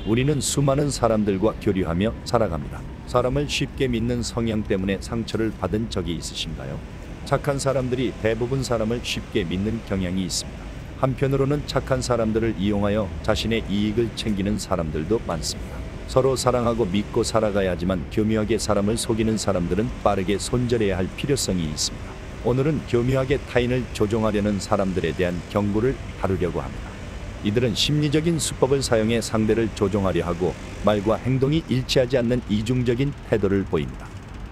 우리는 수많은 사람들과 교류하며 살아갑니다. 사람을 쉽게 믿는 성향 때문에 상처를 받은 적이 있으신가요? 착한 사람들이 대부분 사람을 쉽게 믿는 경향이 있습니다. 한편으로는 착한 사람들을 이용하여 자신의 이익을 챙기는 사람들도 많습니다. 서로 사랑하고 믿고 살아가야 하지만 교묘하게 사람을 속이는 사람들은 빠르게 손절해야 할 필요성이 있습니다. 오늘은 교묘하게 타인을 조종하려는 사람들에 대한 경고를 다루려고 합니다. 이들은 심리적인 수법을 사용해 상대를 조종하려 하고 말과 행동이 일치하지 않는 이중적인 태도를 보입니다.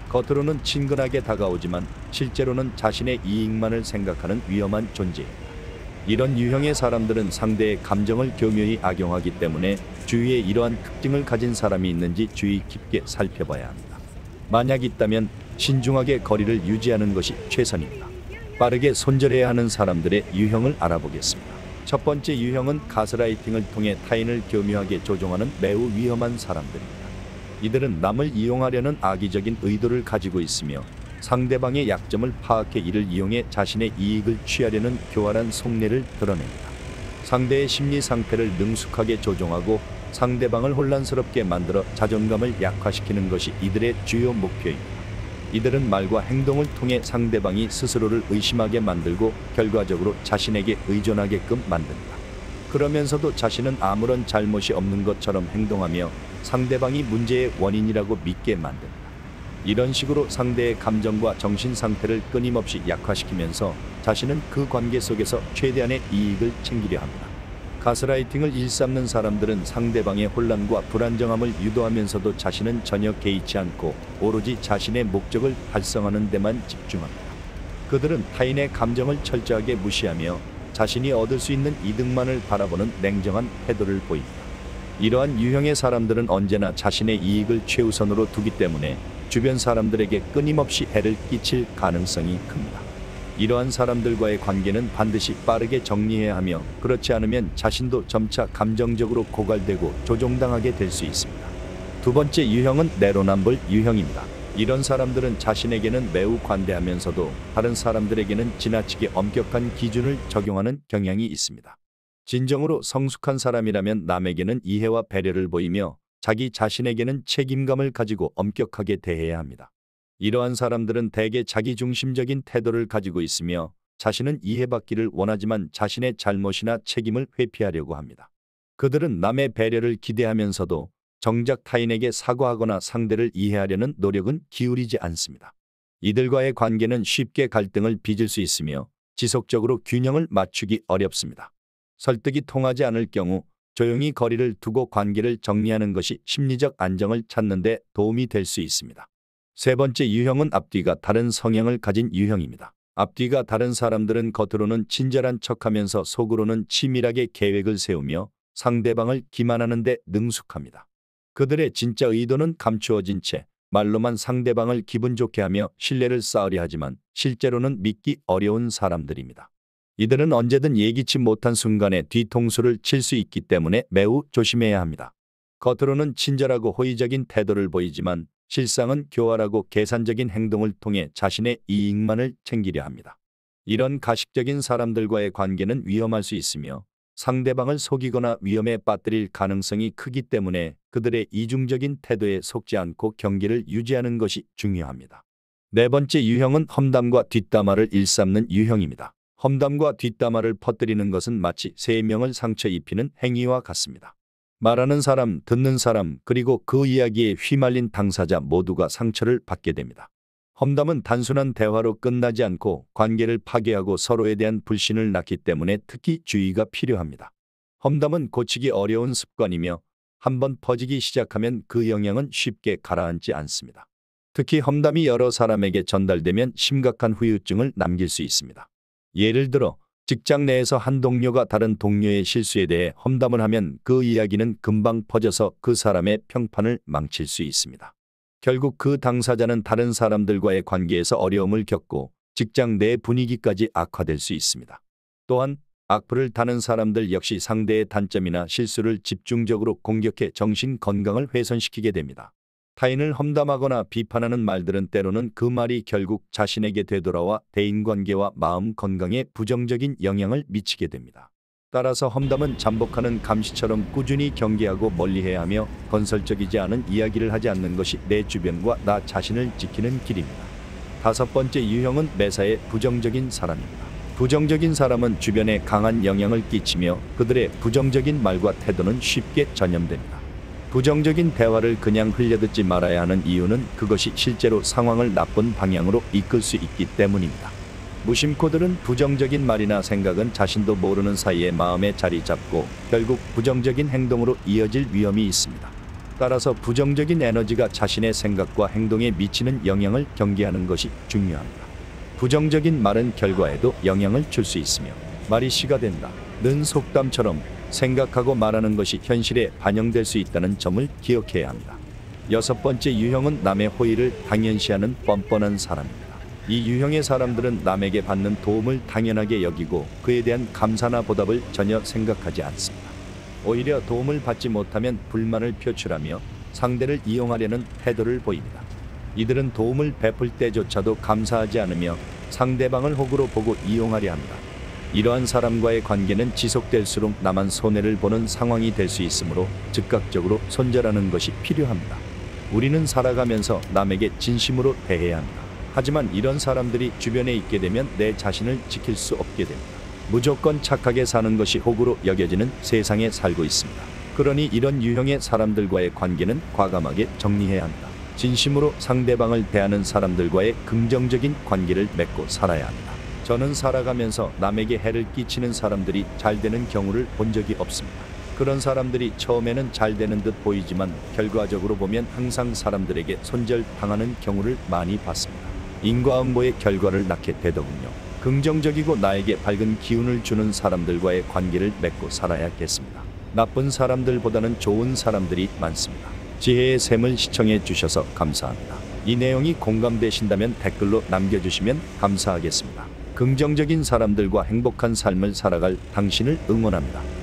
겉으로는 친근하게 다가오지만 실제로는 자신의 이익만을 생각하는 위험한 존재입니다. 이런 유형의 사람들은 상대의 감정을 교묘히 악용하기 때문에 주위에 이러한 특징을 가진 사람이 있는지 주의 깊게 살펴봐야 합니다. 만약 있다면 신중하게 거리를 유지하는 것이 최선입니다. 빠르게 손절해야 하는 사람들의 유형을 알아보겠습니다. 첫 번째 유형은 가스라이팅을 통해 타인을 교묘하게 조종하는 매우 위험한 사람들입니다. 이들은 남을 이용하려는 악의적인 의도를 가지고 있으며 상대방의 약점을 파악해 이를 이용해 자신의 이익을 취하려는 교활한 속내를 드러냅니다. 상대의 심리 상태를 능숙하게 조종하고 상대방을 혼란스럽게 만들어 자존감을 약화시키는 것이 이들의 주요 목표입니다. 이들은 말과 행동을 통해 상대방이 스스로를 의심하게 만들고 결과적으로 자신에게 의존하게끔 만듭니다. 그러면서도 자신은 아무런 잘못이 없는 것처럼 행동하며 상대방이 문제의 원인이라고 믿게 만듭니다. 이런 식으로 상대의 감정과 정신 상태를 끊임없이 약화시키면서 자신은 그 관계 속에서 최대한의 이익을 챙기려 합니다. 가스라이팅을 일삼는 사람들은 상대방의 혼란과 불안정함을 유도하면서도 자신은 전혀 개의치 않고 오로지 자신의 목적을 달성하는 데만 집중합니다. 그들은 타인의 감정을 철저하게 무시하며 자신이 얻을 수 있는 이득만을 바라보는 냉정한 태도를 보입니다. 이러한 유형의 사람들은 언제나 자신의 이익을 최우선으로 두기 때문에 주변 사람들에게 끊임없이 해를 끼칠 가능성이 큽니다. 이러한 사람들과의 관계는 반드시 빠르게 정리해야 하며 그렇지 않으면 자신도 점차 감정적으로 고갈되고 조종당하게 될 수 있습니다. 두 번째 유형은 내로남불 유형입니다. 이런 사람들은 자신에게는 매우 관대하면서도 다른 사람들에게는 지나치게 엄격한 기준을 적용하는 경향이 있습니다. 진정으로 성숙한 사람이라면 남에게는 이해와 배려를 보이며 자기 자신에게는 책임감을 가지고 엄격하게 대해야 합니다. 이러한 사람들은 대개 자기중심적인 태도를 가지고 있으며 자신은 이해받기를 원하지만 자신의 잘못이나 책임을 회피하려고 합니다. 그들은 남의 배려를 기대하면서도 정작 타인에게 사과하거나 상대를 이해하려는 노력은 기울이지 않습니다. 이들과의 관계는 쉽게 갈등을 빚을 수 있으며 지속적으로 균형을 맞추기 어렵습니다. 설득이 통하지 않을 경우 조용히 거리를 두고 관계를 정리하는 것이 심리적 안정을 찾는 데 도움이 될 수 있습니다. 세 번째 유형은 앞뒤가 다른 성향을 가진 유형입니다. 앞뒤가 다른 사람들은 겉으로는 친절한 척하면서 속으로는 치밀하게 계획을 세우며 상대방을 기만하는 데 능숙합니다. 그들의 진짜 의도는 감추어진 채 말로만 상대방을 기분 좋게 하며 신뢰를 쌓으려 하지만 실제로는 믿기 어려운 사람들입니다. 이들은 언제든 예기치 못한 순간에 뒤통수를 칠 수 있기 때문에 매우 조심해야 합니다. 겉으로는 친절하고 호의적인 태도를 보이지만 실상은 교활하고 계산적인 행동을 통해 자신의 이익만을 챙기려 합니다. 이런 가식적인 사람들과의 관계는 위험할 수 있으며 상대방을 속이거나 위험에 빠뜨릴 가능성이 크기 때문에 그들의 이중적인 태도에 속지 않고 경계를 유지하는 것이 중요합니다. 네 번째 유형은 험담과 뒷담화를 일삼는 유형입니다. 험담과 뒷담화를 퍼뜨리는 것은 마치 세 명을 상처 입히는 행위와 같습니다. 말하는 사람, 듣는 사람, 그리고 그 이야기에 휘말린 당사자 모두가 상처를 받게 됩니다. 험담은 단순한 대화로 끝나지 않고 관계를 파괴하고 서로에 대한 불신을 낳기 때문에 특히 주의가 필요합니다. 험담은 고치기 어려운 습관이며 한번 퍼지기 시작하면 그 영향은 쉽게 가라앉지 않습니다. 특히 험담이 여러 사람에게 전달되면 심각한 후유증을 남길 수 있습니다. 예를 들어 직장 내에서 한 동료가 다른 동료의 실수에 대해 험담을 하면 그 이야기는 금방 퍼져서 그 사람의 평판을 망칠 수 있습니다. 결국 그 당사자는 다른 사람들과의 관계에서 어려움을 겪고 직장 내 분위기까지 악화될 수 있습니다. 또한 악플을 다는 사람들 역시 상대의 단점이나 실수를 집중적으로 공격해 정신 건강을 훼손시키게 됩니다. 타인을 험담하거나 비판하는 말들은 때로는 그 말이 결국 자신에게 되돌아와 대인관계와 마음 건강에 부정적인 영향을 미치게 됩니다. 따라서 험담은 잠복하는 감시처럼 꾸준히 경계하고 멀리해야 하며 건설적이지 않은 이야기를 하지 않는 것이 내 주변과 나 자신을 지키는 길입니다. 다섯 번째 유형은 매사에 부정적인 사람입니다. 부정적인 사람은 주변에 강한 영향을 끼치며 그들의 부정적인 말과 태도는 쉽게 전염됩니다. 부정적인 대화를 그냥 흘려듣지 말아야 하는 이유는 그것이 실제로 상황을 나쁜 방향으로 이끌 수 있기 때문입니다. 무심코들은 부정적인 말이나 생각은 자신도 모르는 사이에 마음에 자리 잡고 결국 부정적인 행동으로 이어질 위험이 있습니다. 따라서 부정적인 에너지가 자신의 생각과 행동에 미치는 영향을 경계하는 것이 중요합니다. 부정적인 말은 결과에도 영향을 줄 수 있으며 말이 씨가 된다는 속담처럼 생각하고 말하는 것이 현실에 반영될 수 있다는 점을 기억해야 합니다. 여섯 번째 유형은 남의 호의를 당연시하는 뻔뻔한 사람입니다. 이 유형의 사람들은 남에게 받는 도움을 당연하게 여기고 그에 대한 감사나 보답을 전혀 생각하지 않습니다. 오히려 도움을 받지 못하면 불만을 표출하며 상대를 이용하려는 태도를 보입니다. 이들은 도움을 베풀 때조차도 감사하지 않으며 상대방을 호구로 보고 이용하려 합니다. 이러한 사람과의 관계는 지속될수록 나만 손해를 보는 상황이 될 수 있으므로 즉각적으로 손절하는 것이 필요합니다. 우리는 살아가면서 남에게 진심으로 대해야 합니다. 하지만 이런 사람들이 주변에 있게 되면 내 자신을 지킬 수 없게 됩니다. 무조건 착하게 사는 것이 호구로 여겨지는 세상에 살고 있습니다. 그러니 이런 유형의 사람들과의 관계는 과감하게 정리해야 합니다. 진심으로 상대방을 대하는 사람들과의 긍정적인 관계를 맺고 살아야 합니다. 저는 살아가면서 남에게 해를 끼치는 사람들이 잘 되는 경우를 본 적이 없습니다. 그런 사람들이 처음에는 잘 되는 듯 보이지만 결과적으로 보면 항상 사람들에게 손절당하는 경우를 많이 봤습니다. 인과응보의 결과를 낳게 되더군요. 긍정적이고 나에게 밝은 기운을 주는 사람들과의 관계를 맺고 살아야겠습니다. 나쁜 사람들보다는 좋은 사람들이 많습니다. 지혜의 샘을 시청해 주셔서 감사합니다. 이 내용이 공감되신다면 댓글로 남겨주시면 감사하겠습니다. 긍정적인 사람들과 행복한 삶을 살아갈 당신을 응원합니다.